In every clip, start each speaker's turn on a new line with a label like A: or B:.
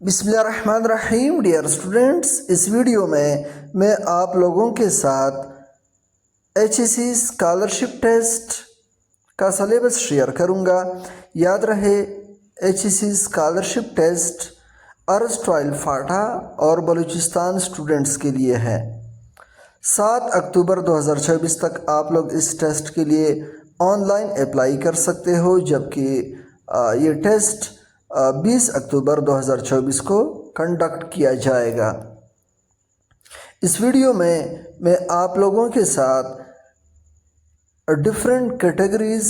A: बिस्मिल्लाहिर्रहमानिर्रहीम। Dear students, इस video में मैं आप लोगों के साथ HEC स्कॉलरशिप टेस्ट का सिलेबस शेयर करूंगा। याद रहे, HEC स्कॉलरशिप टेस्ट अरस्टाइल फाटा और बलूचिस्तान स्टूडेंट्स के लिए है। 7 अक्टूबर 2024 तक आप लोग इस टेस्ट के लिए ऑनलाइन अप्लाई कर सकते हो, जबकि ये टेस्ट 20 अक्टूबर 2024 को कंडक्ट किया जाएगा। इस वीडियो में मैं आप लोगों के साथ डिफरेंट कैटेगरीज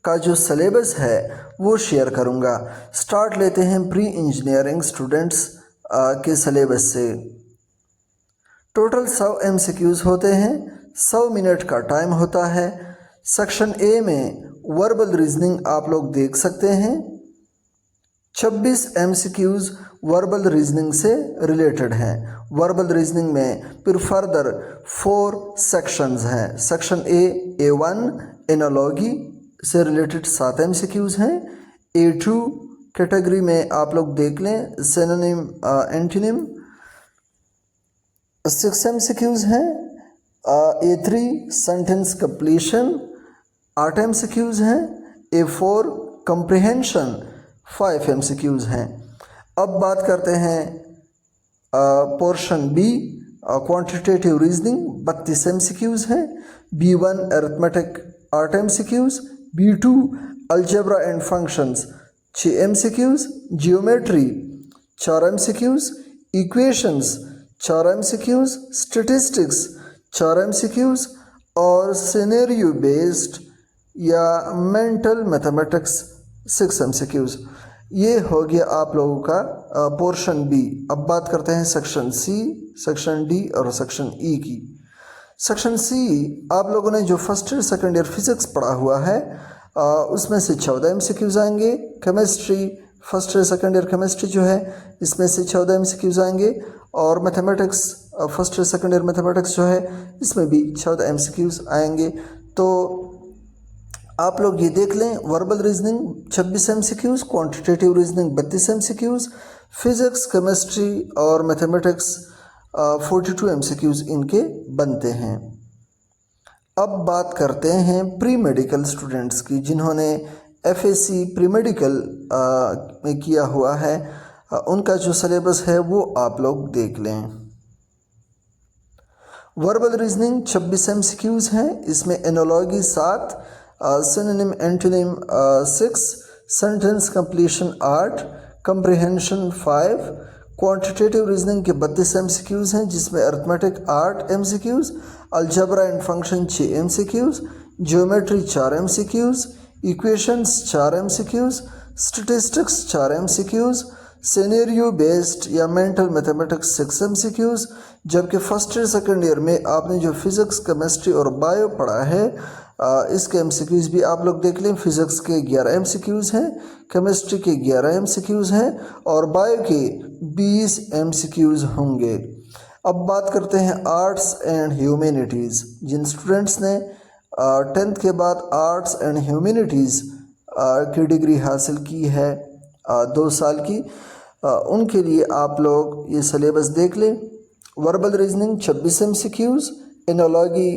A: का जो सिलेबस है वो शेयर करूंगा। स्टार्ट लेते हैं प्री इंजीनियरिंग स्टूडेंट्स के सिलेबस से। टोटल 100 MCQs होते हैं, 100 मिनट का टाइम होता है। सेक्शन ए में वर्बल रीजनिंग आप लोग देख सकते हैं। 26 MCQs वर्बल रीजनिंग से रिलेटेड हैं। वर्बल रीजनिंग में फिर फर्दर 4 सेक्शंस हैं। सेक्शन A1 एनालॉजी से रिलेटेड 7 MCQs हैं। A2 कैटेगरी में आप लोग देख लें, सिनोनिम एंटोनिम 6 MCQs हैं। A3 सेंटेंस कंप्लीशन 8 MCQs हैं। A4 कॉम्प्रिहेंशन 5 MCQs हैं। अब बात करते हैं portion B, quantitative reasoning 32 MCQs हैं। B1 arithmetic 8 MCQs। B2 algebra and functions 6 MCQs। Geometry 4 MCQs। Equations 4 MCQs। Statistics 4 MCQs और सिनेरियो बेस्ड या मेंटल मैथमेटिक्स 6 MCQs। ये हो गया आप लोगों का पोर्शन बी। अब बात करते हैं सेक्शन सी, सेक्शन डी और सेक्शन ई की। सेक्शन सी आप लोगों ने जो first year second year physics पढ़ा हुआ है उसमें से 14 MCQs आएंगे। Chemistry first year second year chemistry जो है इसमें से 14 MCQs आएंगे। और mathematics first year second year mathematics जो है इसमें भी 14 MCQs आएंगे। तो आप लोग ये देख लें, verbal reasoning 26 MCQs, quantitative reasoning 32 MCQs, physics chemistry और मैथमेटिक्स 42 MCQs इनके बनते हैं। अब बात करते हैं प्री मेडिकल स्टूडेंट्स की, जिन्होंने FAC प्री मेडिकल में किया हुआ है। उनका जो सिलेबस है वो आप लोग देख लें। वर्बल रीजनिंग 26 MCQs हैं। इसमें analogy 7, synonym antonym 6, sentence completion 8, comprehension 5। Quantitative reasoning के 32 MCQs हैं, जिसमें arithmetic 8 MCQs, algebra and function 6 MCQs, geometry 4 MCQs, equations 4 MCQs, statistics 4 MCQs, scenario based या मेंटल मैथमेटिक्स 6 MCQs। जबकि फर्स्ट ईयर सेकेंड ईयर में आपने जो फिजिक्स केमिस्ट्री और bio पढ़ा है इसके MCQs भी आप लोग देख लें। फिजिक्स के 11 MCQs हैं, केमिस्ट्री के 11 MCQs हैं और बायो के 20 MCQs होंगे। अब बात करते हैं आर्ट्स एंड ह्यूमैनिटीज़। जिन स्टूडेंट्स ने 10th के बाद आर्ट्स एंड ह्यूमैनिटीज़ की डिग्री हासिल की है 2 साल की, उनके लिए आप लोग ये सिलेबस देख लें। Verbal reasoning 26 MCQs, analogy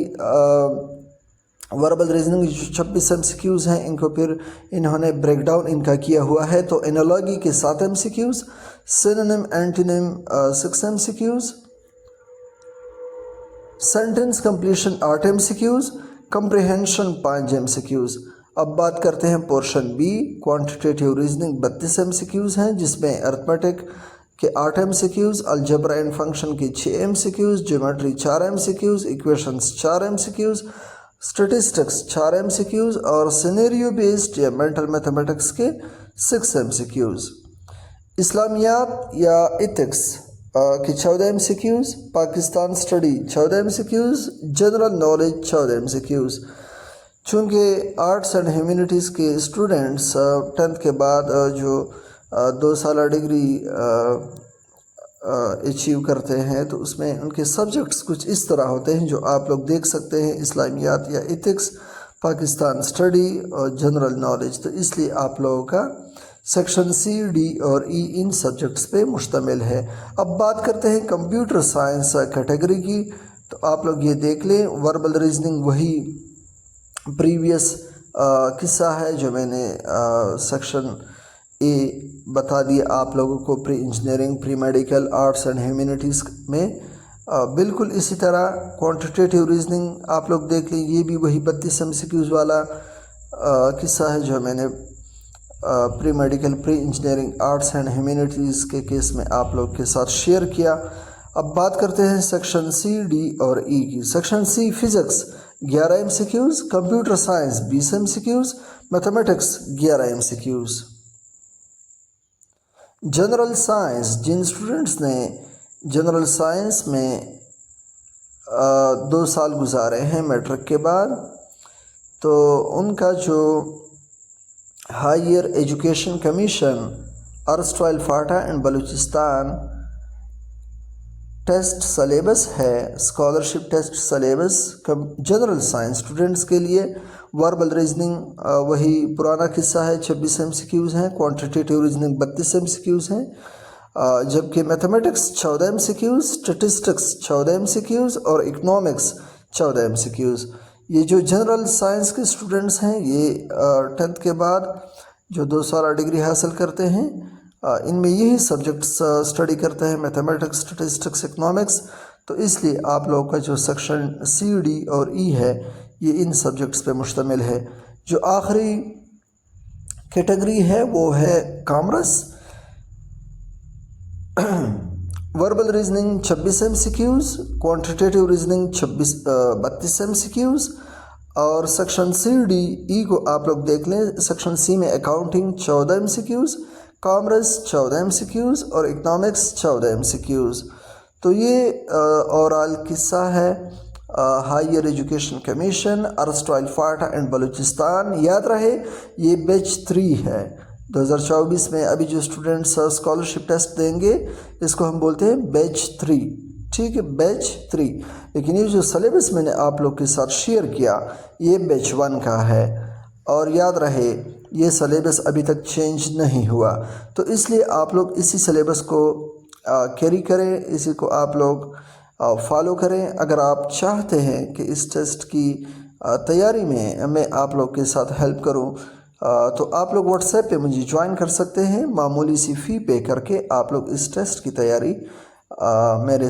A: verbal reasoning 26 MCQs हैं, इनको फिर इन्होंने ब्रेकडाउन इनका किया हुआ है। तो एनालॉजी के 7 MCQs, synonym antonym 6 MCQs, sentence completion 8 MCQs, comprehension 5 MCQs। अब बात करते हैं portion B, quantitative reasoning 32 MCQs हैं, जिसमें अरिथमेटिक के 8 MCQs, अलजेब्रा एंड फंक्शन के 6 MCQs, geometry 4 MCQs, equations 4 MCQs, statistics 4 MCQs और सिनेरियो बेस्ड या मेंटल मैथमेटिक्स के 6 MCQs। इस्लामियात या इथिक्स की 14 MCQs, Pakistan study 14 MCQs, general knowledge 14 MCQs। चूँकि आर्ट्स एंड ह्यूमैनिटीज़ के स्टूडेंट्स 10th के बाद जो 2 साल डिग्री अचीव करते हैं, तो उसमें उनके सब्जेक्ट्स कुछ इस तरह होते हैं जो आप लोग देख सकते हैं, इस्लामियात या इथिक्स, पाकिस्तान स्टडी और जनरल नॉलेज। तो इसलिए आप लोगों का सेक्शन सी, डी और ई इन सब्जेक्ट्स पे मुश्तमिल है। अब बात करते हैं कंप्यूटर साइंस कैटेगरी की। तो आप लोग ये देख लें, वर्बल रीजनिंग वही प्रीवियस किस्सा है जो मैंने सेक्शन ए बता दिया आप लोगों को pre engineering, pre medical, arts and humanities में। बिल्कुल इसी तरह क्वांटिटेटिव रीजनिंग आप लोग देख लें, ये भी वही 32 MCQs वाला किस्सा है जो मैंने pre medical, pre engineering, arts and humanities के केस में आप लोग के साथ शेयर किया। अब बात करते हैं सेक्शन सी, डी और ई की। Section C physics 11 MCQs, computer science 20 MCQs, mathematics 11 MCQs। General science, जिन स्टूडेंट्स ने जनरल साइंस में 2 साल गुजारे हैं मैट्रिक के बाद, तो उनका जो higher education commission erstwhile FATA and Balochistan test syllabus है, scholarship test syllabus general science students के लिए। वर्बल रीजनिंग वही पुराना किस्सा है, 26 MCQs हैं। क्वांटिटेटिव रीजनिंग 32 MCQs हैं, जबकि मैथमेटिक्स 14 MCQs, स्टैटिस्टिक्स 14 MCQs और इकोनॉमिक्स 14 MCQs। ये जो जनरल साइंस के स्टूडेंट्स हैं, ये 10th के बाद जो 2 साल डिग्री हासिल करते हैं, इनमें यही सब्जेक्ट्स स्टडी करते हैं, मैथमेटिक्स, स्टैटिस्टिक्स, इकोनॉमिक्स। तो इसलिए आप लोगों का जो सेक्शन सी, डी और ई है, ये इन सब्जेक्ट्स पे मुश्तमिल है। जो आखिरी कैटेगरी है वो है commerce. Verbal reasoning 26 MCQs, quantitative reasoning 32 MCQs और सेक्शन सी, डी, ई को आप लोग देख लें। सेक्शन सी में अकाउंटिंग 14 MCQs, कॉमर्स 14 MCQs और इकोनॉमिक्स 14 MCQs। तो ये ओवरऑल किस्सा है higher education commission erstwhile FATA and Balochistan. याद रहे ये बैच 3 है 2024 में। अभी जो स्टूडेंट्स स्कॉलरशिप टेस्ट देंगे इसको हम बोलते हैं बैच 3, ठीक है, बैच 3। लेकिन ये जो सलेबस मैंने आप लोग के साथ शेयर किया ये बैच 1 का है। और याद रहे ये सलेबस अभी तक चेंज नहीं हुआ, तो इसलिए आप लोग इसी सलेबस को कैरी करें, इसी को आप लोग फॉलो करें। अगर आप चाहते हैं कि इस टेस्ट की तैयारी में मैं आप लोग के साथ हेल्प करूं, तो आप लोग व्हाट्सएप पे मुझे ज्वाइन कर सकते हैं। मामूली सी फ़ी पे करके आप लोग इस टेस्ट की तैयारी मेरे साथ